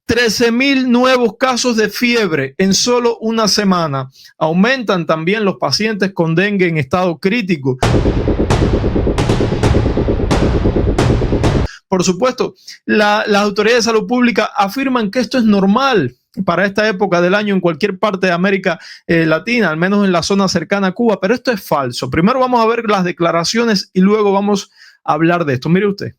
13,000 nuevos casos de fiebre en solo una semana. Aumentan también los pacientes con dengue en estado crítico. Por supuesto, las autoridades de salud pública afirman que esto es normal para esta época del año en cualquier parte de América Latina, al menos en la zona cercana a Cuba, pero esto es falso. Primero vamos a ver las declaraciones y luego vamos a hablar de esto. Mire usted.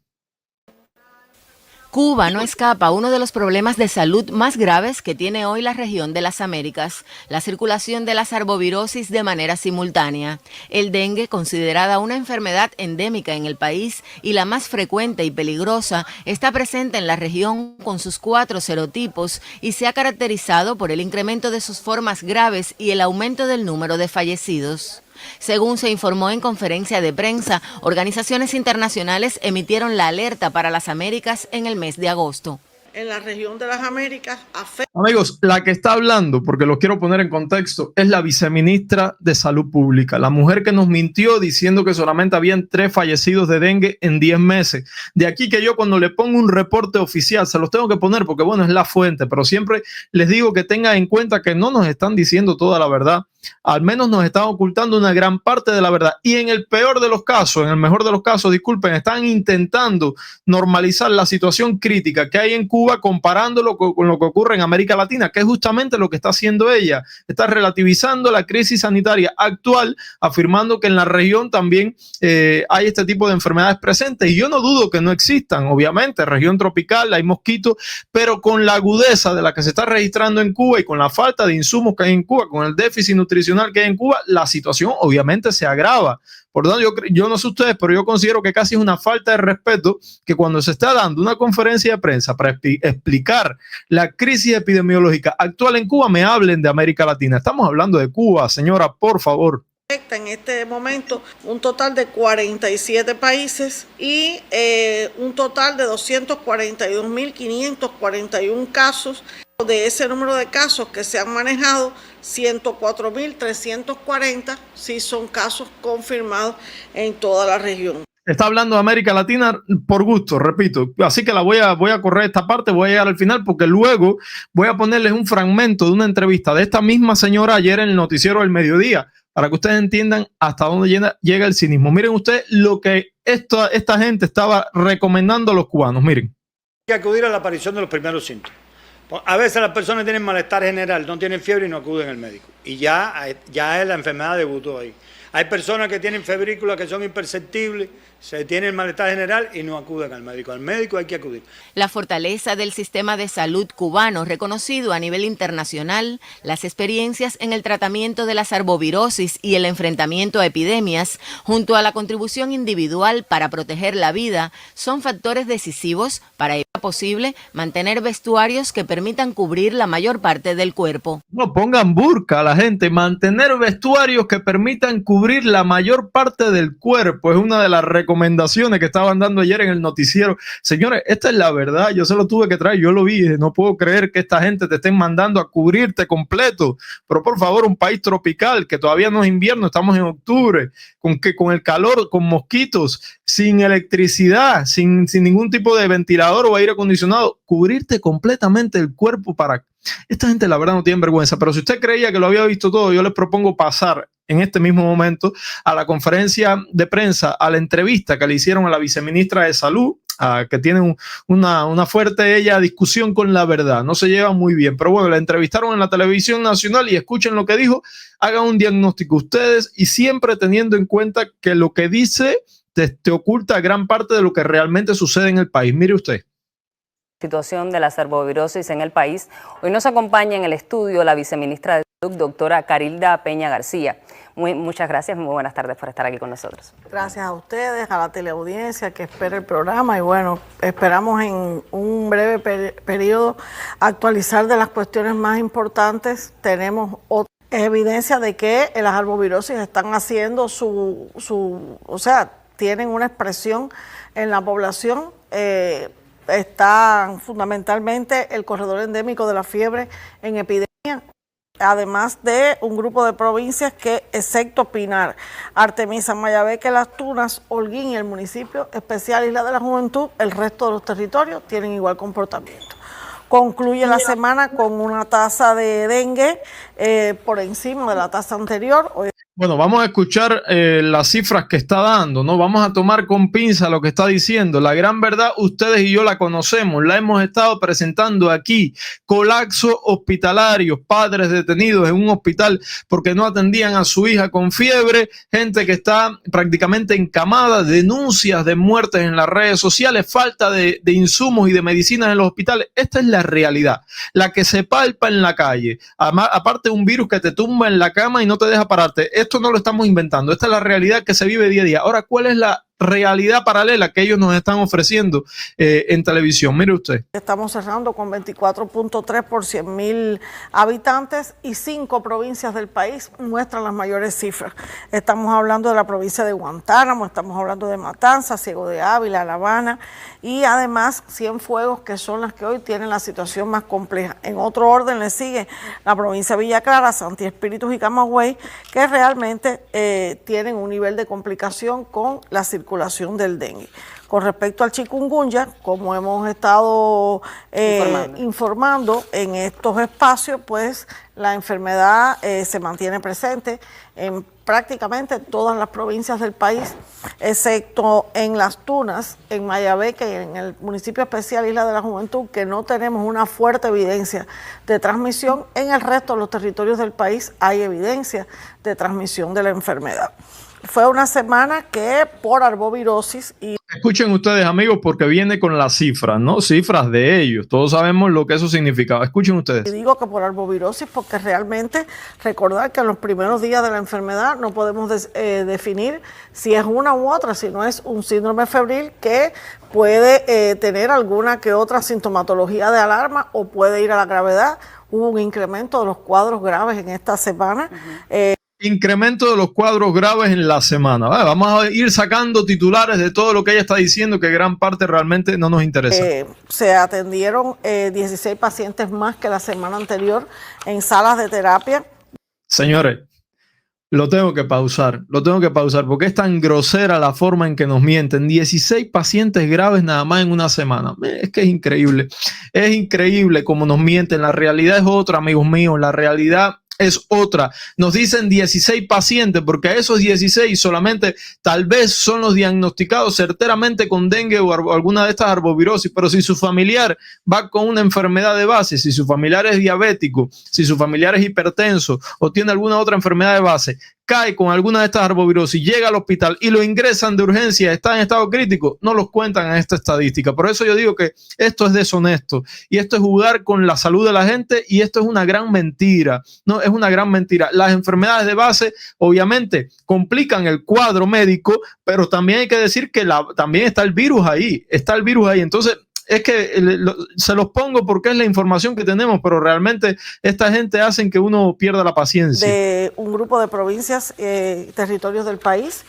Cuba no escapa a uno de los problemas de salud más graves que tiene hoy la región de las Américas, la circulación de las arbovirosis de manera simultánea. El dengue, considerada una enfermedad endémica en el país y la más frecuente y peligrosa, está presente en la región con sus 4 serotipos y se ha caracterizado por el incremento de sus formas graves y el aumento del número de fallecidos. Según se informó en conferencia de prensa, organizaciones internacionales emitieron la alerta para las Américas en el mes de agosto. En la región de las Américas afecta. Amigos, la que está hablando, porque lo quiero poner en contexto, es la viceministra de Salud Pública, la mujer que nos mintió diciendo que solamente habían 3 fallecidos de dengue en 10 meses. De aquí que yo cuando le pongo un reporte oficial, se los tengo que poner porque bueno, es la fuente, pero siempre les digo que tengan en cuenta que no nos están diciendo toda la verdad. Al menos nos están ocultando una gran parte de la verdad. Y en el peor de los casos, en el mejor de los casos, disculpen, están intentando normalizar la situación crítica que hay en Cuba comparándolo con lo que ocurre en América Latina, que es justamente lo que está haciendo ella. Está relativizando la crisis sanitaria actual, afirmando que en la región también hay este tipo de enfermedades presentes. Y yo no dudo que no existan, obviamente, región tropical, hay mosquitos, pero con la agudeza de la que se está registrando en Cuba y con la falta de insumos que hay en Cuba, con el déficit nutricional que hay en Cuba, la situación obviamente se agrava. Por lo tanto, yo no sé ustedes, pero yo considero que casi es una falta de respeto que cuando se está dando una conferencia de prensa para explicar la crisis epidemiológica actual en Cuba, me hablen de América Latina. Estamos hablando de Cuba, señora, por favor. En este momento un total de 47 países y un total de 242.541 casos. De ese número de casos que se han manejado, 104.340 sí son casos confirmados en toda la región. Está hablando de América Latina por gusto, repito. Así que voy a correr esta parte, voy a llegar al final porque luego voy a ponerles un fragmento de una entrevista de esta misma señora ayer en el noticiero del mediodía para que ustedes entiendan hasta dónde llega el cinismo. Miren ustedes lo que esta gente estaba recomendando a los cubanos. Miren. Hay que acudir a la aparición de los primeros síntomas. A veces las personas tienen malestar general, no tienen fiebre y no acuden al médico. Y ya la enfermedad debutó ahí. Hay personas que tienen febrículas que son imperceptibles, se tienen malestar general y no acuden al médico. Al médico hay que acudir. La fortaleza del sistema de salud cubano, reconocido a nivel internacional, las experiencias en el tratamiento de las arbovirosis y el enfrentamiento a epidemias, junto a la contribución individual para proteger la vida, son factores decisivos para que sea posible mantener vestuarios que permitan cubrir la mayor parte del cuerpo. No pongan burka a la gente, mantener vestuarios que permitan cubrir la mayor parte del cuerpo es una de las recomendaciones que estaban dando ayer en el noticiero. Señores, esta es la verdad, yo se lo tuve que traer, yo lo vi, no puedo creer que esta gente te estén mandando a cubrirte completo, pero por favor, un país tropical, que todavía no es invierno, estamos en octubre, con el calor, con mosquitos, sin electricidad, sin ningún tipo de ventilador o aire acondicionado, cubrirte completamente el cuerpo para... Esta gente la verdad no tiene vergüenza, pero si usted creía que lo había visto todo, yo les propongo pasar en este mismo momento a la conferencia de prensa, a la entrevista que le hicieron a la viceministra de Salud, que tiene una fuerte discusión con la verdad, no se llevan muy bien, pero bueno, la entrevistaron en la televisión nacional y escuchen lo que dijo, hagan un diagnóstico ustedes y siempre teniendo en cuenta que lo que dice te oculta gran parte de lo que realmente sucede en el país. Mire usted. Situación de la arbovirosis en el país. Hoy nos acompaña en el estudio la viceministra de Salud, doctora Carilda Peña García. Muchas gracias, muy buenas tardes por estar aquí con nosotros. Gracias a ustedes, a la teleaudiencia que espera el programa y bueno, esperamos en un breve periodo actualizar de las cuestiones más importantes. Tenemos otra evidencia de que las arbovirosis están haciendo o sea, tienen una expresión en la población. Está fundamentalmente el corredor endémico de la fiebre en epidemia, además de un grupo de provincias que, excepto Pinar, Artemisa, Mayabeque, Las Tunas, Holguín y el municipio especial Isla de la Juventud, el resto de los territorios tienen igual comportamiento. concluye la semana con una tasa de dengue por encima de la tasa anterior. Bueno, vamos a escuchar las cifras que está dando, ¿no? Vamos a tomar con pinza lo que está diciendo. La gran verdad, ustedes y yo la conocemos, la hemos estado presentando aquí. Colapso hospitalario, padres detenidos en un hospital porque no atendían a su hija con fiebre, gente que está prácticamente encamada, denuncias de muertes en las redes sociales, falta de insumos y de medicinas en los hospitales. Esta es la realidad, la que se palpa en la calle. Aparte, un virus que te tumba en la cama y no te deja pararte. Esto no lo estamos inventando, esta es la realidad que se vive día a día. Ahora, ¿cuál es la realidad paralela que ellos nos están ofreciendo en televisión? Mire usted. Estamos cerrando con 24.3 por 100.000 habitantes y 5 provincias del país muestran las mayores cifras. Estamos hablando de la provincia de Guantánamo, estamos hablando de Matanzas, Ciego de Ávila, La Habana y además Cienfuegos, que son las que hoy tienen la situación más compleja. En otro orden le sigue la provincia de Villa Clara, Santi Espíritus y Camagüey, que realmente tienen un nivel de complicación con la circulación del dengue. Con respecto al chikungunya, como hemos estado informando en estos espacios, pues la enfermedad se mantiene presente en prácticamente todas las provincias del país, excepto en Las Tunas, en Mayabeque y en el municipio especial Isla de la Juventud, que no tenemos una fuerte evidencia de transmisión. En el resto de los territorios del país hay evidencia de transmisión de la enfermedad. Fue una semana que por arbovirosis y... Escuchen ustedes, amigos, porque viene con las cifras, ¿no? Cifras de ellos. Todos sabemos lo que eso significaba. Escuchen ustedes. Y digo que por arbovirosis porque realmente recordar que en los primeros días de la enfermedad no podemos definir si es una u otra, si no es un síndrome febril que puede tener alguna que otra sintomatología de alarma o puede ir a la gravedad. Hubo un incremento de los cuadros graves en esta semana. Incremento de los cuadros graves en la semana. Vamos a ir sacando titulares de todo lo que ella está diciendo, que gran parte realmente no nos interesa. Se atendieron 16 pacientes más que la semana anterior en salas de terapia. Señores, lo tengo que pausar porque es tan grosera la forma en que nos mienten. 16 pacientes graves nada más en una semana. Es que es increíble cómo nos mienten. La realidad es otra, amigos míos, la realidad es otra. Nos dicen 16 pacientes porque a esos 16 solamente tal vez son los diagnosticados certeramente con dengue o alguna de estas arbovirosis, pero si su familiar va con una enfermedad de base, si su familiar es diabético, si su familiar es hipertenso o tiene alguna otra enfermedad de base, cae con alguna de estas arbovirosis, llega al hospital y lo ingresan de urgencia, está en estado crítico, no los cuentan en esta estadística. Por eso yo digo que esto es deshonesto y esto es jugar con la salud de la gente y esto es una gran mentira. No, es una gran mentira. Las enfermedades de base obviamente complican el cuadro médico, pero también hay que decir que también está el virus ahí, Entonces, es que se los pongo porque es la información que tenemos, pero realmente esta gente hace que uno pierda la paciencia. De un grupo de provincias, territorios del país,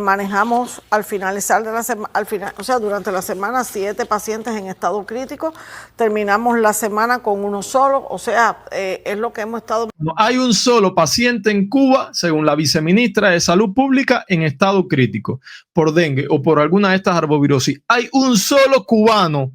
manejamos al finalizar de la semana, durante la semana 7 pacientes en estado crítico, terminamos la semana con uno solo, es lo que hemos estado... Hay un solo paciente en Cuba, según la viceministra de Salud Pública, en estado crítico por dengue o por alguna de estas arbovirosis. Hay un solo cubano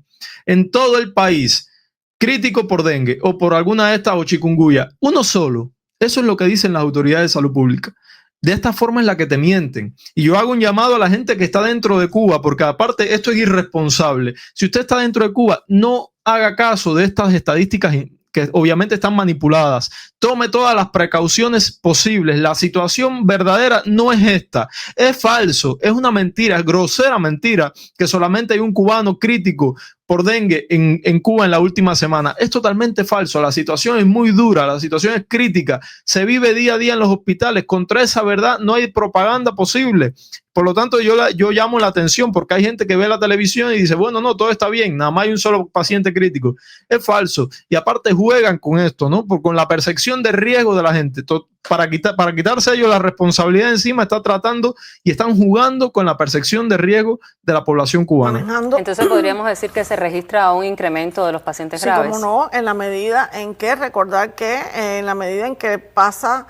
en todo el país crítico por dengue o por alguna de estas o chikungunya. Uno solo. Eso es lo que dicen las autoridades de salud pública. De esta forma es la que te mienten. Y yo hago un llamado a la gente que está dentro de Cuba, porque aparte esto es irresponsable. Si usted está dentro de Cuba, no haga caso de estas estadísticas que obviamente están manipuladas. Tome todas las precauciones posibles. La situación verdadera no es esta. Es falso, es una mentira, es grosera mentira que solamente hay un cubano crítico por dengue en Cuba en la última semana. Es totalmente falso. La situación es muy dura, la situación es crítica. Se vive día a día en los hospitales. Contra esa verdad no hay propaganda posible. Por lo tanto, yo llamo la atención porque hay gente que ve la televisión y dice, bueno, no, todo está bien, nada más hay un solo paciente crítico. Es falso. Y aparte juegan con esto, ¿no? Con la percepción de riesgo de la gente. Para quitarse ellos la responsabilidad encima, está tratando y están jugando con la percepción de riesgo de la población cubana. Entonces podríamos decir que se registra un incremento de los pacientes graves. Sí, como no, en la medida en que, recordar que en la medida en que pasa,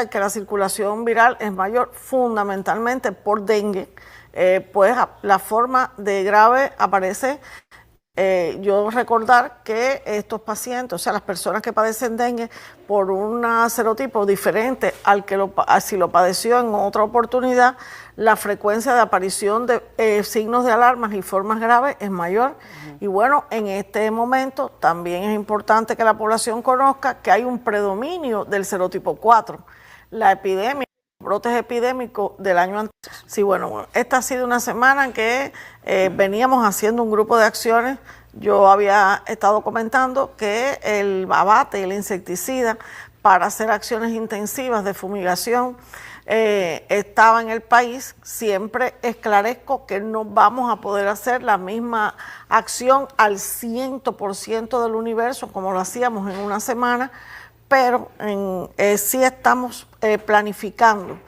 que la circulación viral es mayor fundamentalmente por dengue, pues la forma de grave aparece Yo recordar que estos pacientes, o sea, las personas que padecen dengue por un serotipo diferente al que si lo padeció en otra oportunidad, la frecuencia de aparición de signos de alarmas y formas graves es mayor. Y bueno, en este momento también es importante que la población conozca que hay un predominio del serotipo 4. La epidemia, brotes epidémicos del año anterior. Sí, bueno, esta ha sido una semana en que veníamos haciendo un grupo de acciones. Yo había estado comentando que el abate y el insecticida para hacer acciones intensivas de fumigación estaba en el país. Siempre esclarezco que no vamos a poder hacer la misma acción al 100% del universo como lo hacíamos en una semana, pero sí estamos planificando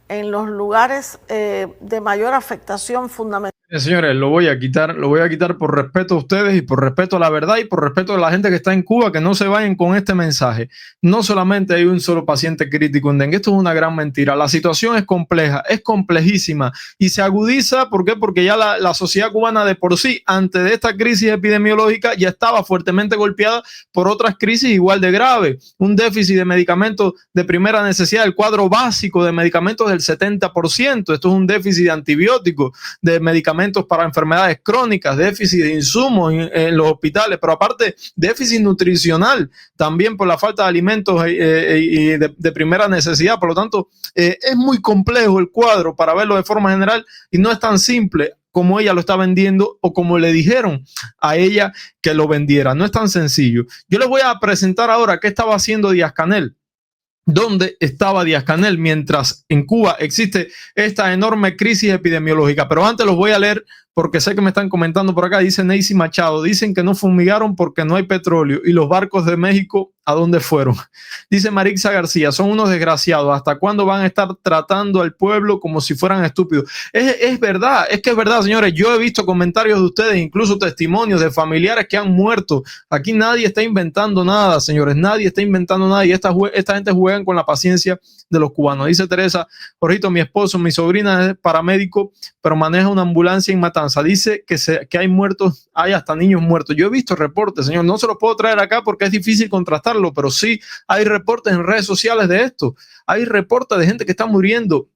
en los lugares de mayor afectación fundamental. Señores, lo voy a quitar por respeto a ustedes y por respeto a la verdad y por respeto a la gente que está en Cuba, que no se vayan con este mensaje. No solamente hay un solo paciente crítico en dengue, esto es una gran mentira. La situación es compleja, es complejísima y se agudiza. ¿Por qué? Porque ya la sociedad cubana de por sí, antes de esta crisis epidemiológica, ya estaba fuertemente golpeada por otras crisis igual de graves. Un déficit de medicamentos de primera necesidad, el cuadro básico de medicamentos del 70%. Esto es un déficit de antibióticos, de medicamentos para enfermedades crónicas, déficit de insumos en los hospitales, pero aparte déficit nutricional también por la falta de alimentos y de primera necesidad. Por lo tanto, es muy complejo el cuadro para verlo de forma general y no es tan simple como ella lo está vendiendo o como le dijeron a ella que lo vendiera. No es tan sencillo. Yo les voy a presentar ahora qué estaba haciendo Díaz-Canel. ¿Dónde estaba Díaz-Canel mientras en Cuba existe esta enorme crisis epidemiológica? Pero antes los voy a leer porque sé que me están comentando por acá. Dice Neisy Machado, dicen que no fumigaron porque no hay petróleo. ¿Y los barcos de México a dónde fueron? Dice Marixa García, son unos desgraciados. ¿Hasta cuándo van a estar tratando al pueblo como si fueran estúpidos? Es verdad, es que es verdad, señores. Yo he visto comentarios de ustedes, incluso testimonios de familiares que han muerto. Aquí nadie está inventando nada, señores. Nadie está inventando nada y esta gente juegan con la paciencia de los cubanos. Dice Teresa, Jorgito, mi esposo, mi sobrina es paramédico, pero maneja una ambulancia en Matanzas. Dice que hay muertos, hay hasta niños muertos. Yo he visto reportes, señor, no se los puedo traer acá porque es difícil contrastarlo, pero sí hay reportes en redes sociales de esto. Hay reportes de gente que está muriendo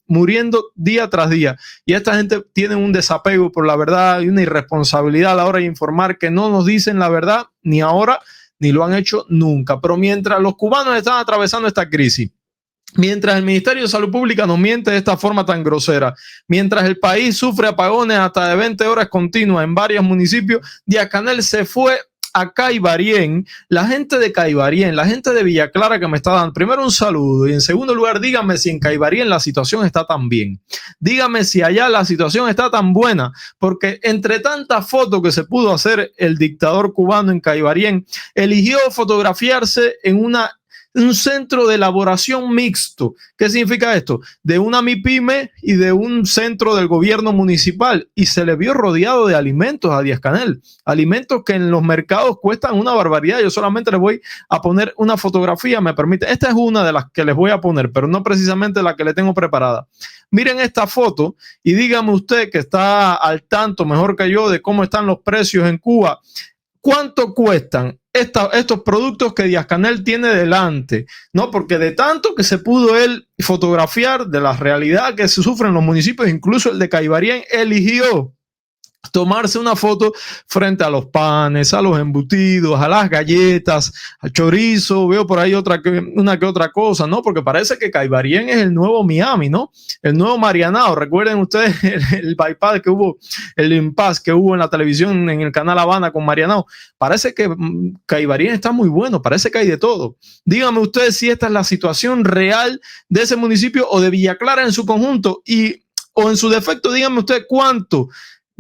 día tras día. Y esta gente tiene un desapego por la verdad y una irresponsabilidad a la hora de informar que no nos dicen la verdad ni ahora ni lo han hecho nunca. Pero mientras los cubanos están atravesando esta crisis, mientras el Ministerio de Salud Pública nos miente de esta forma tan grosera, mientras el país sufre apagones hasta de 20 horas continuas en varios municipios, Díaz-Canel se fue a Caibarien. La gente de Caibarien, la gente de Villa Clara que me está dando, primero un saludo y en segundo lugar, dígame si en Caibarien la situación está tan bien. Dígame si allá la situación está tan buena, porque entre tantas fotos que se pudo hacer el dictador cubano en Caibarien, eligió fotografiarse en un centro de elaboración mixto. ¿Qué significa esto? De una MIPYME y de un centro del gobierno municipal, y se le vio rodeado de alimentos a Díaz-Canel, alimentos que en los mercados cuestan una barbaridad. Yo solamente les voy a poner una fotografía, me permite. Esta es una de las que les voy a poner, pero no precisamente la que le tengo preparada. Miren esta foto y dígame usted, que está al tanto mejor que yo de cómo están los precios en Cuba, ¿cuánto cuestan estos productos que Díaz-Canel tiene delante? ¿No? Porque de tanto que se pudo él fotografiar de la realidad que se sufre en los municipios, incluso el de Caibarien, eligió tomarse una foto frente a los panes, a los embutidos, a las galletas, al chorizo. Veo por ahí una que otra cosa, ¿no? Porque parece que Caibarien es el nuevo Miami, ¿no? El nuevo Marianao. Recuerden ustedes el bypass que hubo, el impasse que hubo en la televisión en el canal Habana con Marianao. Parece que Caibarien está muy bueno, parece que hay de todo. Díganme ustedes si esta es la situación real de ese municipio o de Villa Clara en su conjunto, o en su defecto, díganme ustedes cuánto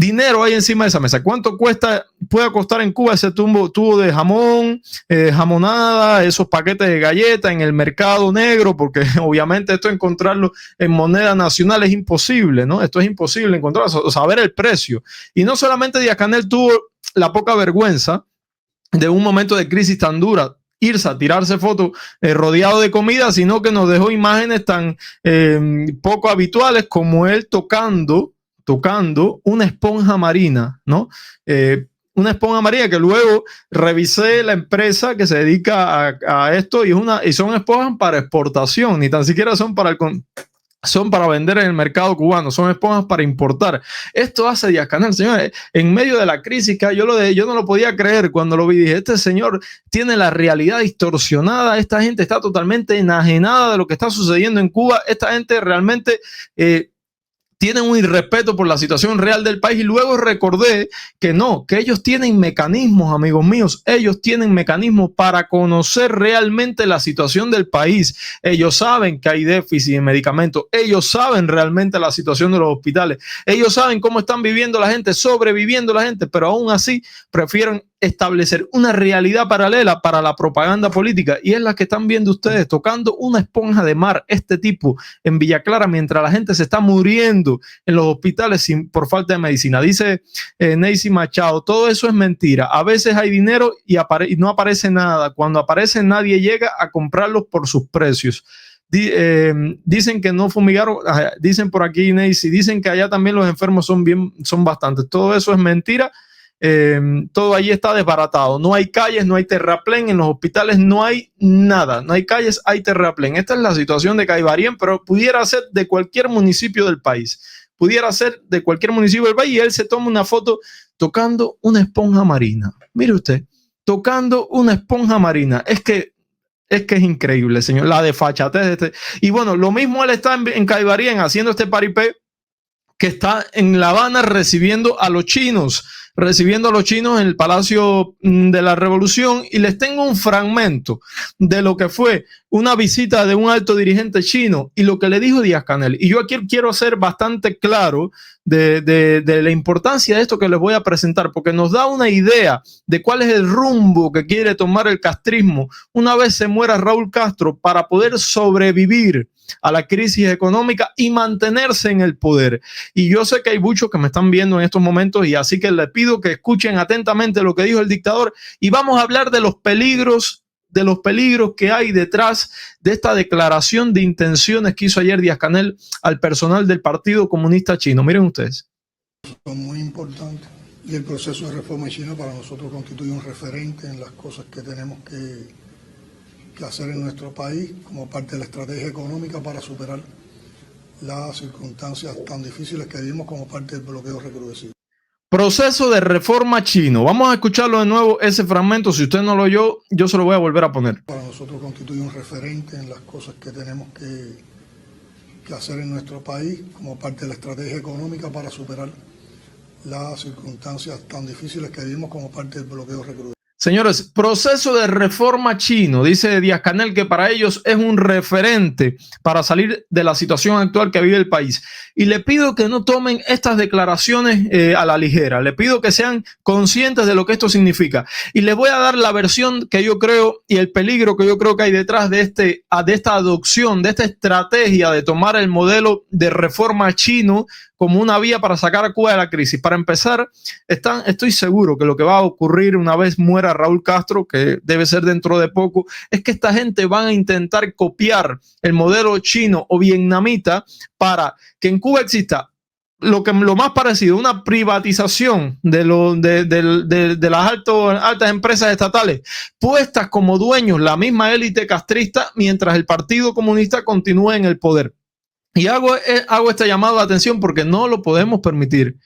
dinero hay encima de esa mesa. ¿Cuánto puede costar en Cuba ese tubo de jamón, jamonada, esos paquetes de galletas en el mercado negro? Porque obviamente esto encontrarlo en moneda nacional es imposible, ¿no? Esto es imposible encontrarlo, saber el precio. Y no solamente Díaz-Canel tuvo la poca vergüenza de un momento de crisis tan dura, irse a tirarse fotos rodeado de comida, sino que nos dejó imágenes tan poco habituales como él tocando una esponja marina, ¿no? una esponja marina que luego revisé la empresa que se dedica a esto y son esponjas para exportación, ni tan siquiera son para vender en el mercado cubano, son esponjas para importar. Esto hace Díaz-Canel, señores, en medio de la crisis que yo no lo podía creer cuando lo vi. Dije, este señor tiene la realidad distorsionada, esta gente está totalmente enajenada de lo que está sucediendo en Cuba, esta gente realmente tienen un irrespeto por la situación real del país. Y luego recordé que ellos tienen mecanismos, amigos míos, ellos tienen mecanismos para conocer realmente la situación del país. Ellos saben que hay déficit de medicamentos, ellos saben realmente la situación de los hospitales, ellos saben cómo están viviendo la gente, sobreviviendo la gente, pero aún así prefieren establecer una realidad paralela para la propaganda política, y es la que están viendo ustedes, tocando una esponja de mar, este tipo en Villa Clara, mientras la gente se está muriendo en los hospitales por falta de medicina. Dice Neisy Machado, todo eso es mentira, a veces hay dinero y no aparece nada, cuando aparece nadie llega a comprarlos por sus precios. Dicen que no fumigaron, dicen por aquí Neisy, dicen que allá también los enfermos son bastantes, todo eso es mentira. Todo allí está desbaratado, no hay calles, no hay terraplén, en los hospitales no hay nada, no hay calles, hay terraplén. Esta es la situación de Caibarien, pero pudiera ser de cualquier municipio del país, y él se toma una foto tocando una esponja marina. Mire usted, tocando una esponja marina. Es que es increíble, señor, la desfachatez de este. Y bueno, lo mismo él está en Caibarien haciendo este paripé, que está en La Habana recibiendo a los chinos en el Palacio de la Revolución, y les tengo un fragmento de lo que fue una visita de un alto dirigente chino y lo que le dijo Díaz-Canel. Y yo aquí quiero ser bastante claro de la importancia de esto que les voy a presentar, porque nos da una idea de cuál es el rumbo que quiere tomar el castrismo una vez se muera Raúl Castro, para poder sobrevivir a la crisis económica y mantenerse en el poder. Y yo sé que hay muchos que me están viendo en estos momentos, y así que les pido que escuchen atentamente lo que dijo el dictador, y vamos a hablar de los peligros que hay detrás de esta declaración de intenciones que hizo ayer Díaz-Canel al personal del Partido Comunista Chino. Miren ustedes. Son muy importantes, y el proceso de reforma chino para nosotros constituye un referente en las cosas que tenemos que hacer en nuestro país como parte de la estrategia económica para superar las circunstancias tan difíciles que vivimos como parte del bloqueo recrudecido. Proceso de reforma chino. Vamos a escucharlo de nuevo, ese fragmento. Si usted no lo oyó, yo se lo voy a volver a poner. Para nosotros constituye un referente en las cosas que tenemos que hacer en nuestro país como parte de la estrategia económica para superar las circunstancias tan difíciles que vivimos como parte del bloqueo recrudecido. Señores, proceso de reforma chino, dice Díaz-Canel que para ellos es un referente para salir de la situación actual que vive el país. Y le pido que no tomen estas declaraciones a la ligera, le pido que sean conscientes de lo que esto significa. Y les voy a dar la versión que yo creo y el peligro que yo creo que hay detrás de esta adopción, de esta estrategia de tomar el modelo de reforma chino como una vía para sacar a Cuba de la crisis. Para empezar, estoy seguro que lo que va a ocurrir una vez muera Raúl Castro, que debe ser dentro de poco, es que esta gente van a intentar copiar el modelo chino o vietnamita para que en Cuba exista lo más parecido, una privatización de las altas empresas estatales, puestas como dueños la misma élite castrista, mientras el Partido Comunista continúe en el poder. Y hago este llamado de atención porque no lo podemos permitir.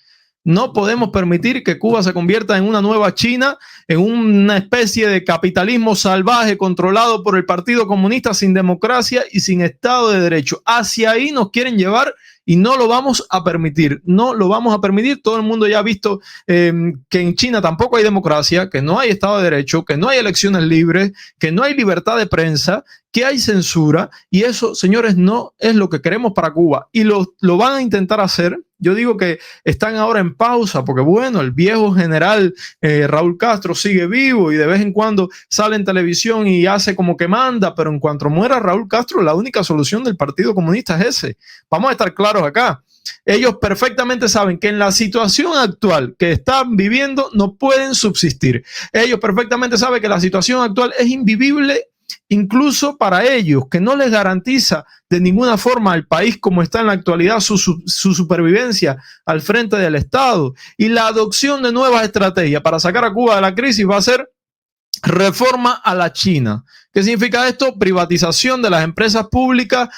No podemos permitir que Cuba se convierta en una nueva China, en una especie de capitalismo salvaje controlado por el Partido Comunista, sin democracia y sin Estado de Derecho. Hacia ahí nos quieren llevar y no lo vamos a permitir. No lo vamos a permitir. Todo el mundo ya ha visto que en China tampoco hay democracia, que no hay Estado de Derecho, que no hay elecciones libres, que no hay libertad de prensa, que hay censura, y eso, señores, no es lo que queremos para Cuba. Y lo van a intentar hacer. Yo digo que están ahora en pausa porque, bueno, el viejo general Raúl Castro sigue vivo y de vez en cuando sale en televisión y hace como que manda, pero en cuanto muera Raúl Castro, la única solución del Partido Comunista es ese. Vamos a estar claros acá. Ellos perfectamente saben que en la situación actual que están viviendo no pueden subsistir. Ellos perfectamente saben que la situación actual es invivible incluso para ellos, que no les garantiza de ninguna forma al país como está en la actualidad su supervivencia al frente del Estado. Y la adopción de nuevas estrategias para sacar a Cuba de la crisis va a ser reforma a la China. ¿Qué significa esto? Privatización de las empresas públicas,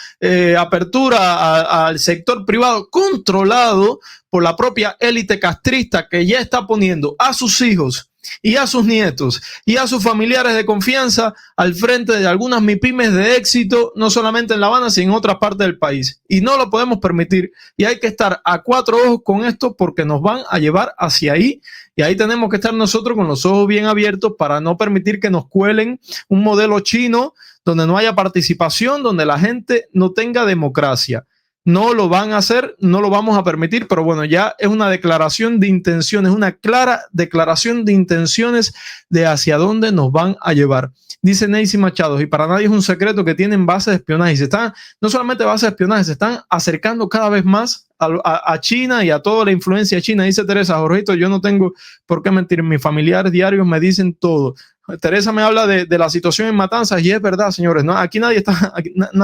apertura al sector privado controlado por la propia élite castrista que ya está poniendo a sus hijos y a sus nietos y a sus familiares de confianza al frente de algunas MIPYMES de éxito, no solamente en La Habana, sino en otras partes del país. Y no lo podemos permitir y hay que estar a cuatro ojos con esto porque nos van a llevar hacia ahí. Y ahí tenemos que estar nosotros con los ojos bien abiertos para no permitir que nos cuelen un modelo chino donde no haya participación, donde la gente no tenga democracia. No lo van a hacer, no lo vamos a permitir, pero bueno, ya es una declaración de intenciones, una clara declaración de intenciones de hacia dónde nos van a llevar. Dice Neisy Machado, y para nadie es un secreto que tienen bases de espionaje. Y se están, no solamente bases de espionaje, se están acercando cada vez más a China y a toda la influencia china. Dice Teresa, Jorgito, yo no tengo por qué mentir, mis familiares diarios me dicen todo. Teresa me habla de la situación en Matanzas y es verdad, señores, ¿no? Aquí nadie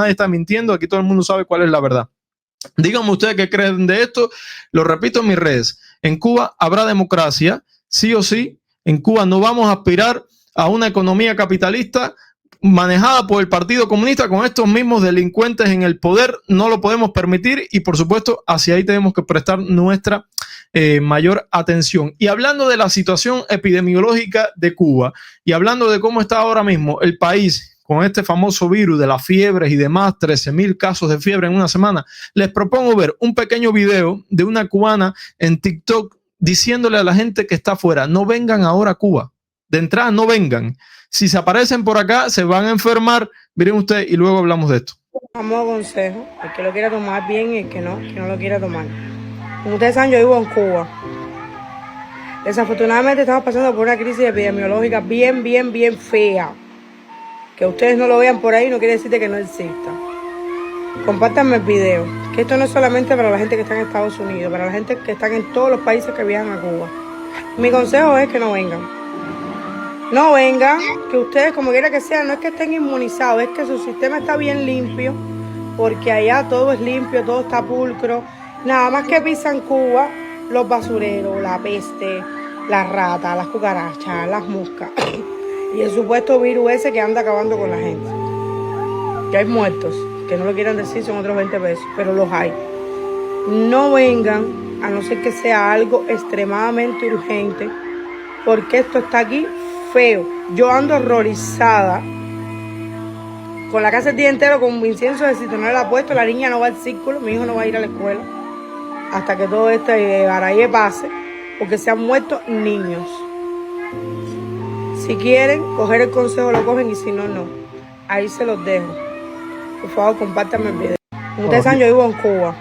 está mintiendo, aquí todo el mundo sabe cuál es la verdad. Díganme ustedes qué creen de esto. Lo repito en mis redes. En Cuba habrá democracia, sí o sí. En Cuba no vamos a aspirar a una economía capitalista manejada por el Partido Comunista con estos mismos delincuentes en el poder. No lo podemos permitir y por supuesto hacia ahí tenemos que prestar nuestra mayor atención. Y hablando de la situación epidemiológica de Cuba y hablando de cómo está ahora mismo el país con este famoso virus de las fiebres y demás, 13,000 casos de fiebre en una semana, les propongo ver un pequeño video de una cubana en TikTok diciéndole a la gente que está afuera, no vengan ahora a Cuba. De entrada, no vengan. Si se aparecen por acá, se van a enfermar. Miren ustedes y luego hablamos de esto. Damos consejo, el que lo quiera tomar bien y el que no lo quiera tomar. Como ustedes saben, yo vivo en Cuba. Desafortunadamente estamos pasando por una crisis epidemiológica bien fea. Que ustedes no lo vean por ahí no quiere decir que no exista. Compártanme el video, que esto no es solamente para la gente que está en Estados Unidos, para la gente que está en todos los países que viajan a Cuba. Mi consejo es que no vengan. No vengan, que ustedes como quiera que sea, no es que estén inmunizados, es que su sistema está bien limpio, porque allá todo es limpio, todo está pulcro. Nada más que pisan Cuba, los basureros, la peste, las ratas, las cucarachas, las moscas. Y el supuesto virus ese que anda acabando con la gente. Que hay muertos, que no lo quieran decir, son otros 20 pesos, pero los hay. No vengan, a no ser que sea algo extremadamente urgente, porque esto está aquí feo. Yo ando horrorizada, con la casa el día entero con incienso de citronela la puesto, la niña no va al círculo, mi hijo no va a ir a la escuela, hasta que todo este garaye pase, porque se han muerto niños. Si quieren coger el consejo lo cogen y si no, no. Ahí se los dejo. Por favor, compártanme el video. Como ustedes saben, yo vivo en Cuba.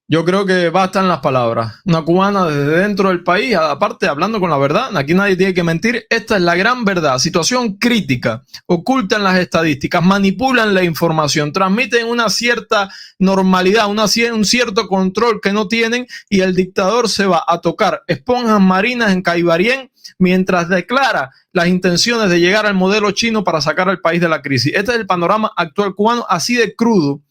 Yo creo que bastan las palabras. Una cubana desde dentro del país, aparte hablando con la verdad, aquí nadie tiene que mentir. Esta es la gran verdad. Situación crítica. Ocultan las estadísticas, manipulan la información, transmiten una cierta normalidad, un cierto control que no tienen y el dictador se va a tocar esponjas marinas en Caibarien mientras declara las intenciones de llegar al modelo chino para sacar al país de la crisis. Este es el panorama actual cubano, así de crudo.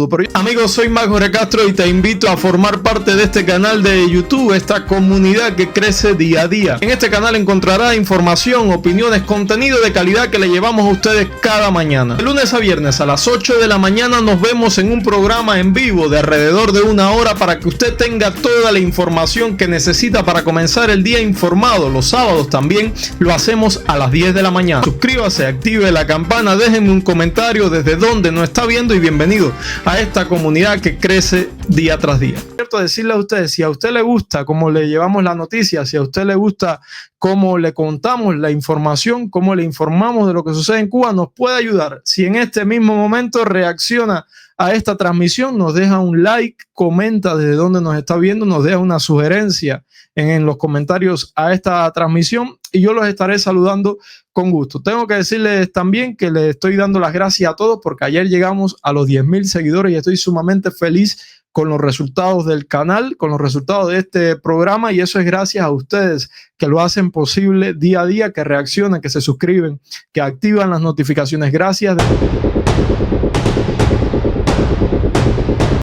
Pero amigos, soy Max Jorge Castro y te invito a formar parte de este canal de YouTube, esta comunidad que crece día a día. En este canal encontrarás información, opiniones, contenido de calidad que le llevamos a ustedes cada mañana. De lunes a viernes a las 8 de la mañana nos vemos en un programa en vivo de alrededor de 1 hora para que usted tenga toda la información que necesita para comenzar el día informado. Los sábados también lo hacemos a las 10 de la mañana. Suscríbase, active la campana, déjenme un comentario desde donde nos está viendo y bienvenido a esta comunidad que crece día tras día. Cierto decirle a ustedes, si a usted le gusta cómo le llevamos la noticia, si a usted le gusta cómo le contamos la información, cómo le informamos de lo que sucede en Cuba, nos puede ayudar. Si en este mismo momento reacciona a esta transmisión, nos deja un like, comenta desde dónde nos está viendo, nos deja una sugerencia en los comentarios a esta transmisión y yo los estaré saludando con gusto. Tengo que decirles también que les estoy dando las gracias a todos porque ayer llegamos a los 10,000 seguidores y estoy sumamente feliz con los resultados del canal, con los resultados de este programa, y eso es gracias a ustedes que lo hacen posible día a día, que reaccionan, que se suscriben, que activan las notificaciones. Gracias.